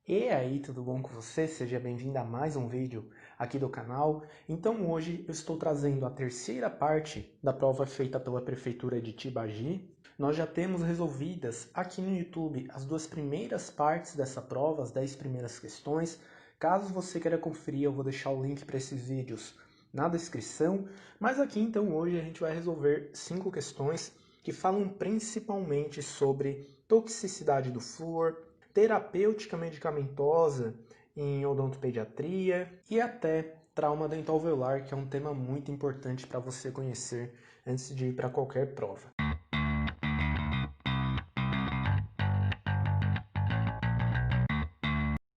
E aí, tudo bom com você? Seja bem-vindo a mais um vídeo aqui do canal. Então hoje eu estou trazendo a terceira parte da prova feita pela Prefeitura de Tibagi. Nós já temos resolvidas aqui no YouTube as duas primeiras partes dessa prova, as 10 primeiras questões. Caso você queira conferir, eu vou deixar o link para esses vídeos na descrição. Mas aqui então hoje a gente vai resolver 5 questões que falam principalmente sobre toxicidade do flúor, terapêutica medicamentosa em odontopediatria e até trauma dental alveolar, que é um tema muito importante para você conhecer antes de ir para qualquer prova.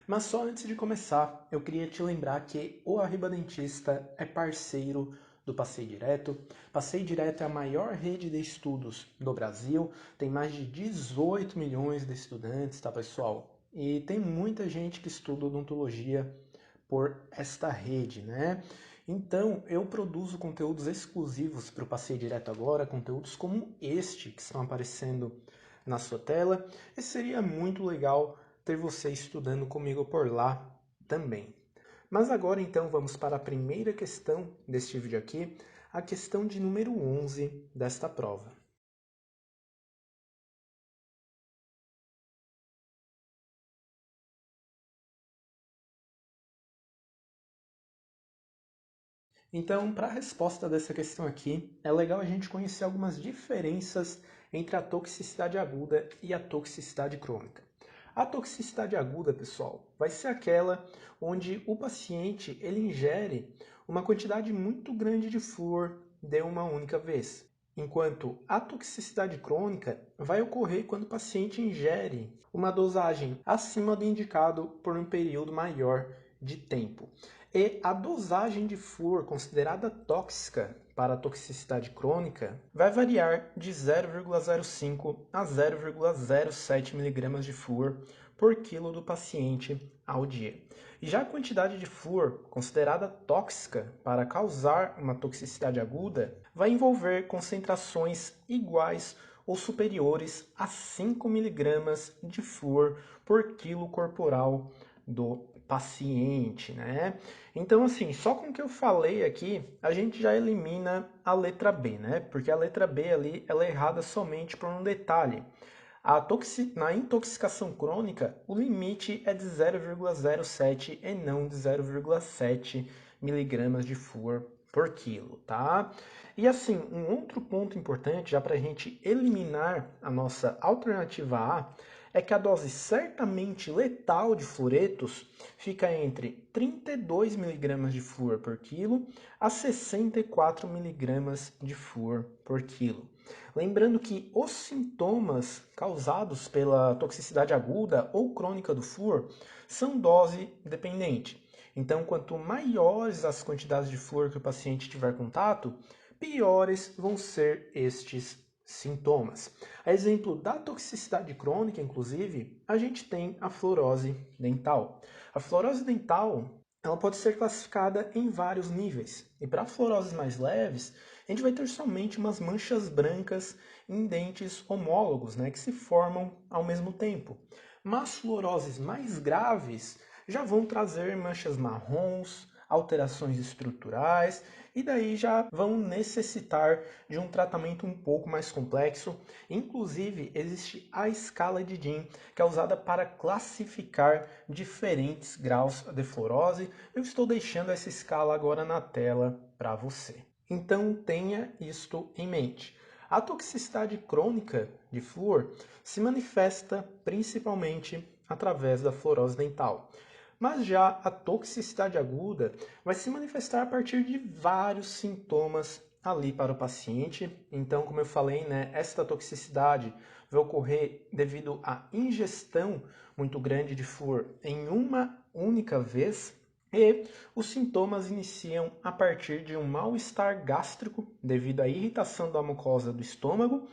Mas só antes de começar, eu queria te lembrar que o Arriba Dentista é parceiro do Passei Direto. Passei Direto é a maior rede de estudos do Brasil, tem mais de 18 milhões de estudantes, tá pessoal? E tem muita gente que estuda odontologia por esta rede, né? Então, eu produzo conteúdos exclusivos para o Passei Direto agora, conteúdos como este que estão aparecendo na sua tela. E seria muito legal ter você estudando comigo por lá também. Mas agora então vamos para a primeira questão deste vídeo aqui, a questão de número 11 desta prova. Então, para a resposta dessa questão aqui, é legal a gente conhecer algumas diferenças entre a toxicidade aguda e a toxicidade crônica. A toxicidade aguda, pessoal, vai ser aquela onde o paciente ele ingere uma quantidade muito grande de flúor de uma única vez. Enquanto a toxicidade crônica vai ocorrer quando o paciente ingere uma dosagem acima do indicado por um período maior de tempo. E a dosagem de flúor considerada tóxica para a toxicidade crônica vai variar de 0,05 a 0,07 mg de flúor por quilo do paciente ao dia. E já a quantidade de flúor considerada tóxica para causar uma toxicidade aguda vai envolver concentrações iguais ou superiores a 5 mg de flúor por quilo corporal do paciente, né? Então, assim, só com o que eu falei aqui, a gente já elimina a letra B, né? Porque a letra B ali, ela é errada somente por um detalhe. Na intoxicação crônica, o limite é de 0,07 e não de 0,7 miligramas de flúor por quilo, tá? E assim, um outro ponto importante, já para a gente eliminar a nossa alternativa A, é que a dose certamente letal de fluoretos fica entre 32 miligramas de flúor por quilo a 64 miligramas de flúor por quilo. Lembrando que os sintomas causados pela toxicidade aguda ou crônica do flúor são dose dependente. Então, quanto maiores as quantidades de flúor que o paciente tiver contato, piores vão ser estes sintomas. A exemplo da toxicidade crônica, inclusive, a gente tem a fluorose dental. A fluorose dental, ela pode ser classificada em vários níveis. E para fluoroses mais leves, a gente vai ter somente umas manchas brancas em dentes homólogos, né, que se formam ao mesmo tempo. Mas fluoroses mais graves já vão trazer manchas marrons, alterações estruturais e daí já vão necessitar de um tratamento um pouco mais complexo. Inclusive, existe a escala de DIN, que é usada para classificar diferentes graus de fluorose. Eu estou deixando essa escala agora na tela para você. Então, tenha isto em mente. A toxicidade crônica de flúor se manifesta principalmente através da fluorose dental. Mas já a toxicidade aguda vai se manifestar a partir de vários sintomas ali para o paciente. Então, como eu falei, né, esta toxicidade vai ocorrer devido à ingestão muito grande de flúor em uma única vez. E os sintomas iniciam a partir de um mal-estar gástrico devido à irritação da mucosa do estômago,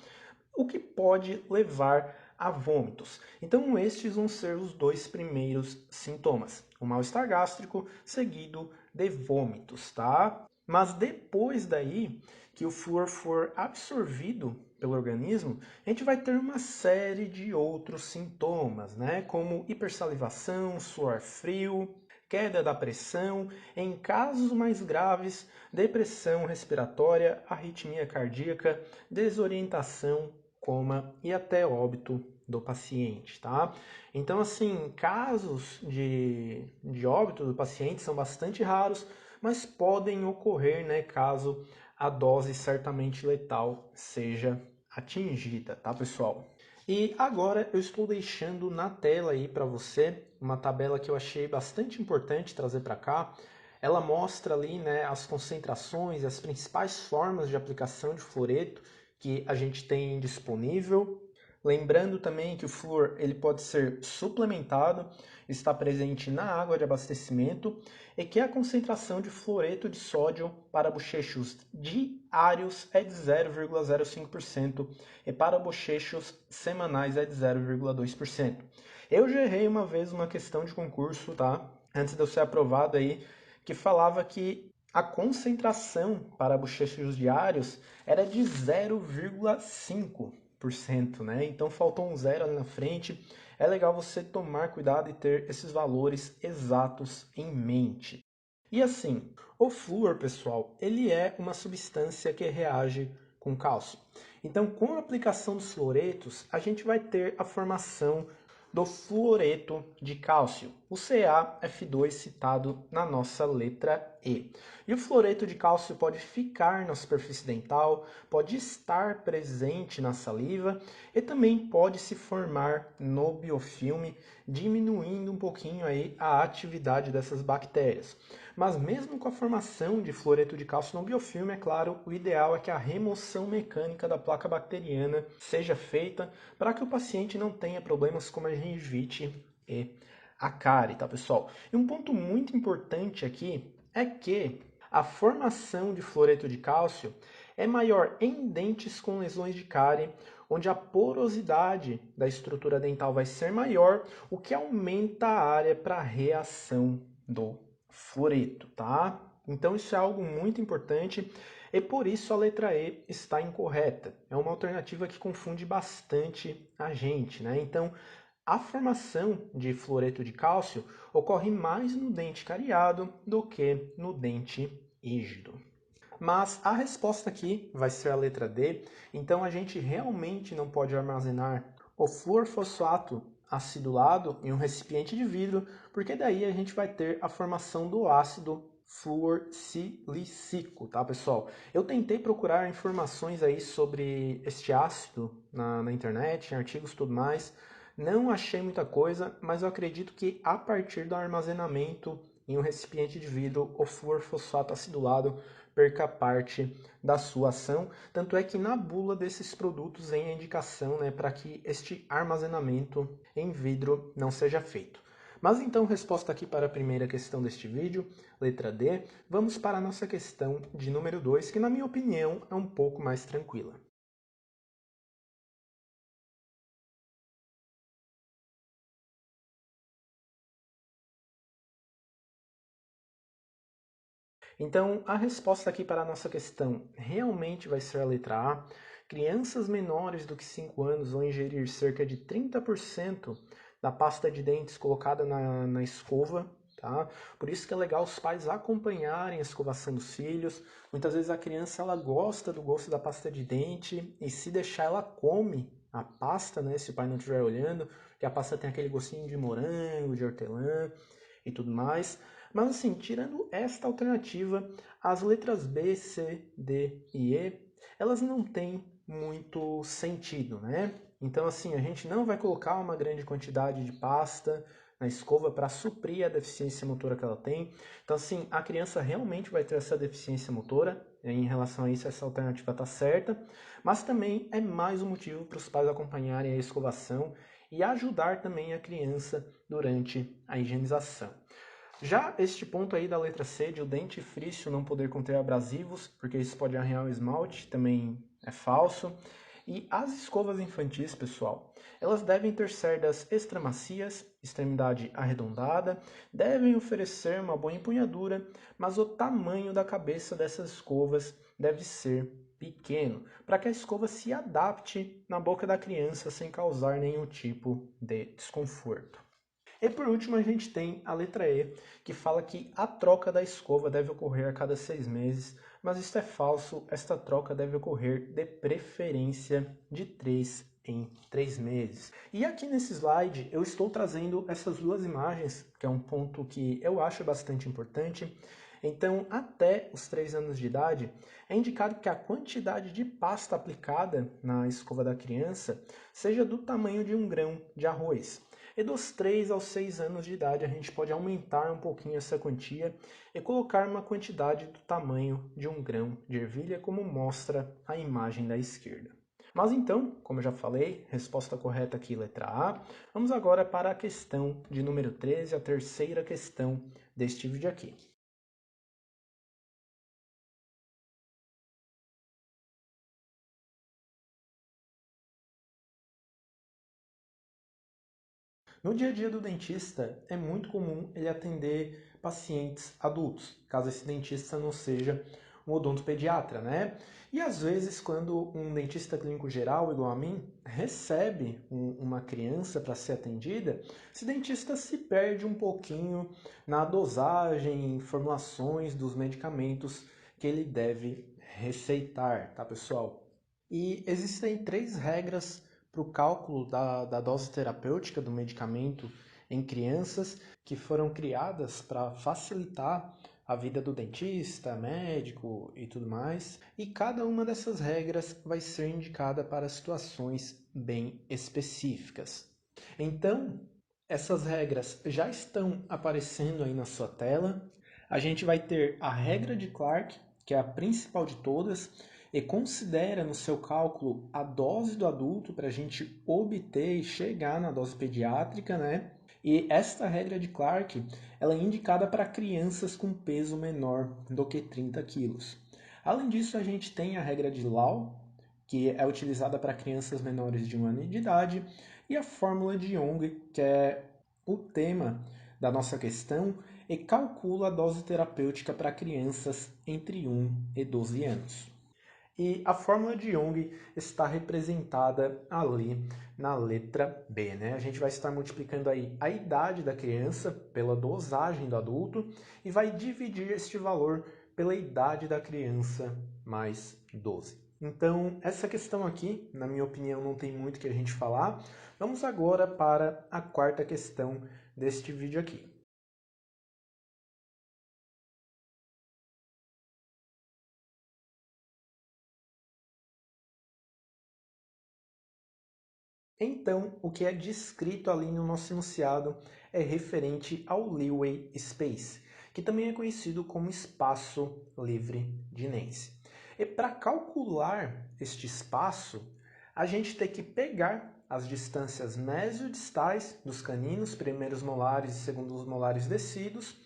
o que pode levar a vômitos. Então, estes vão ser os dois primeiros sintomas: o mal-estar gástrico seguido de vômitos, tá? Mas depois daí que o flúor for absorvido pelo organismo, a gente vai ter uma série de outros sintomas, né? Como hipersalivação, suor frio, queda da pressão, em casos mais graves, depressão respiratória, arritmia cardíaca, desorientação, coma e até óbito do paciente, tá? Então, assim, casos de óbito do paciente são bastante raros, mas podem ocorrer, né, caso a dose certamente letal seja atingida, tá, pessoal? E agora eu estou deixando na tela aí para você uma tabela que eu achei bastante importante trazer para cá. Ela mostra ali, né, as concentrações e as principais formas de aplicação de fluoreto que a gente tem disponível. Lembrando também que o flúor ele pode ser suplementado, está presente na água de abastecimento e que a concentração de fluoreto de sódio para bochechos diários é de 0,05% e para bochechos semanais é de 0,2%. Eu já errei uma vez uma questão de concurso, tá? Antes de eu ser aprovado aí, que falava que a concentração para bochechos diários era de 0,5%, né? Então faltou um zero ali na frente. É legal você tomar cuidado e ter esses valores exatos em mente. E assim, o flúor, pessoal, ele é uma substância que reage com cálcio. Então, com a aplicação dos fluoretos, a gente vai ter a formação do fluoreto de cálcio, o CaF2 citado na nossa letra E. E o fluoreto de cálcio pode ficar na superfície dental, pode estar presente na saliva e também pode se formar no biofilme, diminuindo um pouquinho aí a atividade dessas bactérias. Mas mesmo com a formação de fluoreto de cálcio no biofilme, é claro, o ideal é que a remoção mecânica da placa bacteriana seja feita para que o paciente não tenha problemas como a gengivite e a cárie, tá, pessoal? E um ponto muito importante aqui é que a formação de fluoreto de cálcio é maior em dentes com lesões de cárie, onde a porosidade da estrutura dental vai ser maior, o que aumenta a área para reação do fluoreto, tá? Então isso é algo muito importante e por isso a letra E está incorreta. É uma alternativa que confunde bastante a gente, né? Então a formação de fluoreto de cálcio ocorre mais no dente cariado do que no dente rígido. Mas a resposta aqui vai ser a letra D, então a gente realmente não pode armazenar o fluorfosfato acidulado em um recipiente de vidro, porque daí a gente vai ter a formação do ácido fluorsilícico, tá, pessoal? Eu tentei procurar informações aí sobre este ácido na internet, em artigos e tudo mais, não achei muita coisa, mas eu acredito que a partir do armazenamento em um recipiente de vidro, o fluorfosfato acidulado perca parte da sua ação. Tanto é que na bula desses produtos vem a indicação, né, para que este armazenamento em vidro não seja feito. Mas então, resposta aqui para a primeira questão deste vídeo, letra D. Vamos para a nossa questão de número 2, que na minha opinião é um pouco mais tranquila. Então, a resposta aqui para a nossa questão realmente vai ser a letra A. Crianças menores do que 5 anos vão ingerir cerca de 30% da pasta de dentes colocada na escova, tá? Por isso que é legal os pais acompanharem a escovação dos filhos. Muitas vezes a criança ela gosta do gosto da pasta de dente e se deixar ela come a pasta, né? Se o pai não estiver olhando, que a pasta tem aquele gostinho de morango, de hortelã e tudo mais. Mas assim, tirando esta alternativa, as letras B, C, D e E, elas não têm muito sentido, né? Então assim, a gente não vai colocar uma grande quantidade de pasta na escova para suprir a deficiência motora que ela tem. Então assim, a criança realmente vai ter essa deficiência motora, em relação a isso essa alternativa está certa, mas também é mais um motivo para os pais acompanharem a escovação e ajudar também a criança durante a higienização. Já este ponto aí da letra C, de o dentifrício não poder conter abrasivos, porque isso pode arranhar o esmalte, também é falso. E as escovas infantis, pessoal, elas devem ter cerdas extramacias, extremidade arredondada, devem oferecer uma boa empunhadura, mas o tamanho da cabeça dessas escovas deve ser pequeno, para que a escova se adapte na boca da criança sem causar nenhum tipo de desconforto. E por último, a gente tem a letra E, que fala que a troca da escova deve ocorrer a cada 6 meses, mas isso é falso, esta troca deve ocorrer de preferência de 3 em 3 meses. E aqui nesse slide eu estou trazendo essas duas imagens, que é um ponto que eu acho bastante importante. Então, até os 3 anos de idade, é indicado que a quantidade de pasta aplicada na escova da criança seja do tamanho de 1 grão de arroz. E dos 3 aos 6 anos de idade a gente pode aumentar um pouquinho essa quantia e colocar uma quantidade do tamanho de 1 grão de ervilha, como mostra a imagem da esquerda. Mas então, como eu já falei, resposta correta aqui, letra A. Vamos agora para a questão de número 13, a terceira questão deste vídeo aqui. No dia a dia do dentista, é muito comum ele atender pacientes adultos, caso esse dentista não seja um odontopediatra, né? E às vezes, quando um dentista clínico geral, igual a mim, recebe uma criança para ser atendida, esse dentista se perde um pouquinho na dosagem, formulações dos medicamentos que ele deve receitar, tá, pessoal? E existem 3 regras para o cálculo da dose terapêutica do medicamento em crianças que foram criadas para facilitar a vida do dentista, médico e tudo mais. E cada uma dessas regras vai ser indicada para situações bem específicas. Então, essas regras já estão aparecendo aí na sua tela. A gente vai ter a regra de Clark, que é a principal de todas, e considera no seu cálculo a dose do adulto para a gente obter e chegar na dose pediátrica, né? E esta regra de Clark, ela é indicada para crianças com peso menor do que 30 quilos. Além disso, a gente tem a regra de Lau, que é utilizada para crianças menores de 1 ano de idade, e a fórmula de Young, que é o tema da nossa questão, e calcula a dose terapêutica para crianças entre 1 e 12 anos. E a fórmula de Young está representada ali na letra B, né? A gente vai estar multiplicando aí a idade da criança pela dosagem do adulto e vai dividir este valor pela idade da criança mais 12. Então, essa questão aqui, na minha opinião, não tem muito que a gente falar. Vamos agora para a quarta questão deste vídeo aqui. Então, o que é descrito ali no nosso enunciado é referente ao Leeway Space, que também é conhecido como espaço livre de Nancy. E para calcular este espaço, a gente tem que pegar as distâncias mesiodistais dos caninos, primeiros molares e segundos molares descidos,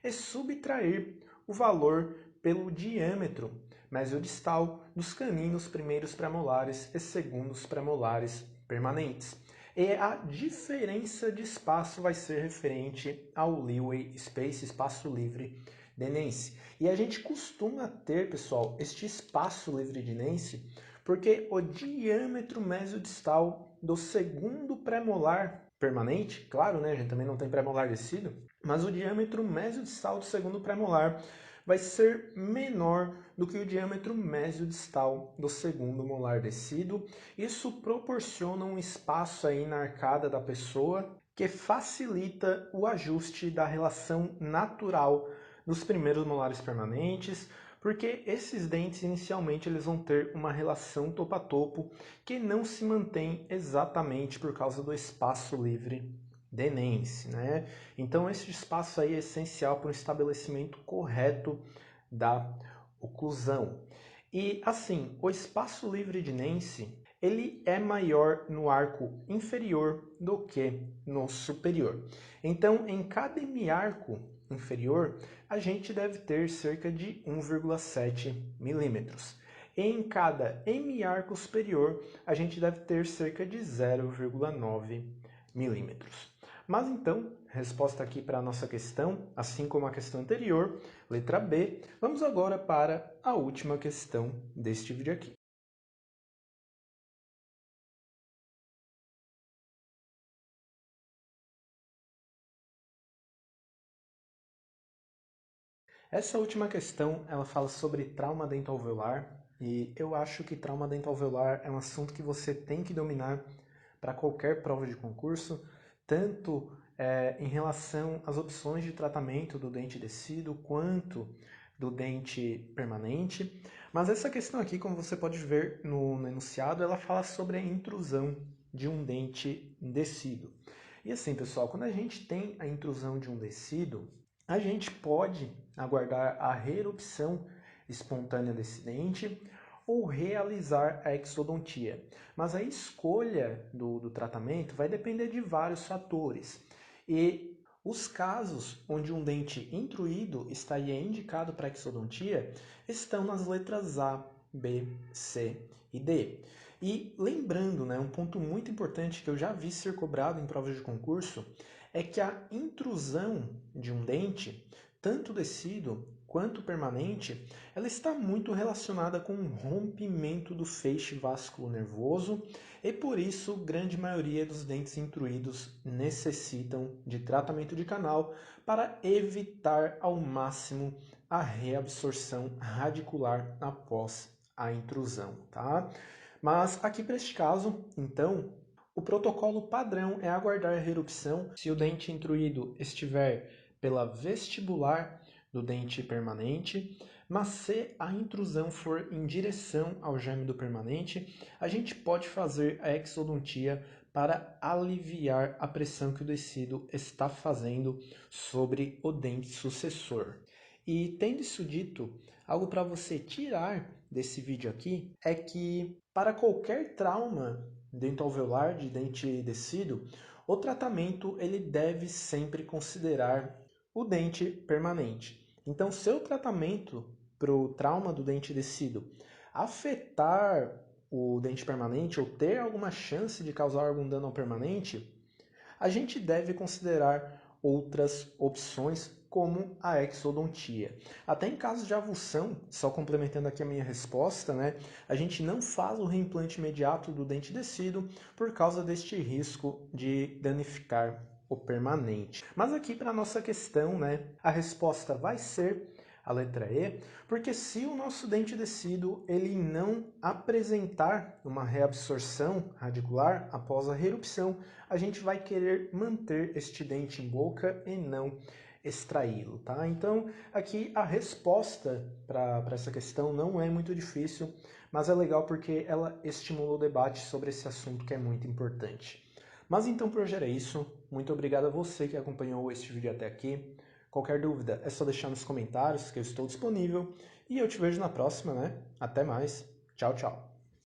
e subtrair o valor pelo diâmetro mesiodistal dos caninos primeiros premolares e segundos premolares permanentes. E a diferença de espaço vai ser referente ao Leeway Space, espaço livre de Nancy. E a gente costuma ter, pessoal, este espaço livre de Nancy, porque o diâmetro mesiodistal do segundo premolar permanente, claro, né, a gente também não tem premolar descido, mas o diâmetro mesiodistal do segundo premolar vai ser menor do que o diâmetro mesiodistal do segundo molar descido. Isso proporciona um espaço aí na arcada da pessoa que facilita o ajuste da relação natural dos primeiros molares permanentes, porque esses dentes inicialmente eles vão ter uma relação topo a topo que não se mantém exatamente por causa do espaço livre de Nancy, né? Então esse espaço aí é essencial para o estabelecimento correto da oclusão. E assim, o espaço livre de Nancy, ele é maior no arco inferior do que no superior. Então, em cada hemiarco inferior, a gente deve ter cerca de 1,7 milímetros. Em cada hemiarco superior, a gente deve ter cerca de 0,9 milímetros. Mas então, resposta aqui para a nossa questão, assim como a questão anterior, letra B. Vamos agora para a última questão deste vídeo aqui. Essa última questão, ela fala sobre trauma dentoalveolar, e eu acho que trauma dentoalveolar é um assunto que você tem que dominar para qualquer prova de concurso, tanto em relação às opções de tratamento do dente descido, quanto do dente permanente. Mas essa questão aqui, como você pode ver no enunciado, ela fala sobre a intrusão de um dente descido. E assim, pessoal, quando a gente tem a intrusão de um descido, a gente pode aguardar a reerupção espontânea desse dente ou realizar a exodontia. Mas a escolha do tratamento vai depender de vários fatores. E os casos onde um dente intruído estaria indicado para exodontia estão nas letras A, B, C e D. E lembrando, um ponto muito importante que eu já vi ser cobrado em provas de concurso, é que a intrusão de um dente, tanto descido quanto permanente, ela está muito relacionada com o rompimento do feixe vasculo-nervoso e por isso grande maioria dos dentes intruídos necessitam de tratamento de canal para evitar ao máximo a reabsorção radicular após a intrusão, tá? Mas aqui para este caso, então, o protocolo padrão é aguardar a reerupção se o dente intruído estiver pela vestibular do dente permanente, mas se a intrusão for em direção ao germe do permanente, a gente pode fazer a exodontia para aliviar a pressão que o descido está fazendo sobre o dente sucessor. E tendo isso dito, algo para você tirar desse vídeo aqui é que para qualquer trauma dentoalveolar de dente descido, o tratamento ele deve sempre considerar o dente permanente. Então, se o tratamento para o trauma do dente descido afetar o dente permanente ou ter alguma chance de causar algum dano ao permanente, a gente deve considerar outras opções como a exodontia. Até em casos de avulsão, só complementando aqui a minha resposta, a gente não faz o reimplante imediato do dente descido por causa deste risco de danificar o permanente. Mas aqui para a nossa questão, a resposta vai ser a letra E, porque se o nosso dente descido ele não apresentar uma reabsorção radicular após a reerupção, a gente vai querer manter este dente em boca e não extraí-lo, tá? Então, aqui a resposta para essa questão não é muito difícil, mas é legal porque ela estimula o debate sobre esse assunto que é muito importante. Mas então por hoje era isso. Muito obrigado a você que acompanhou este vídeo até aqui. Qualquer dúvida é só deixar nos comentários que eu estou disponível. E eu te vejo na próxima, Até mais. Tchau, tchau.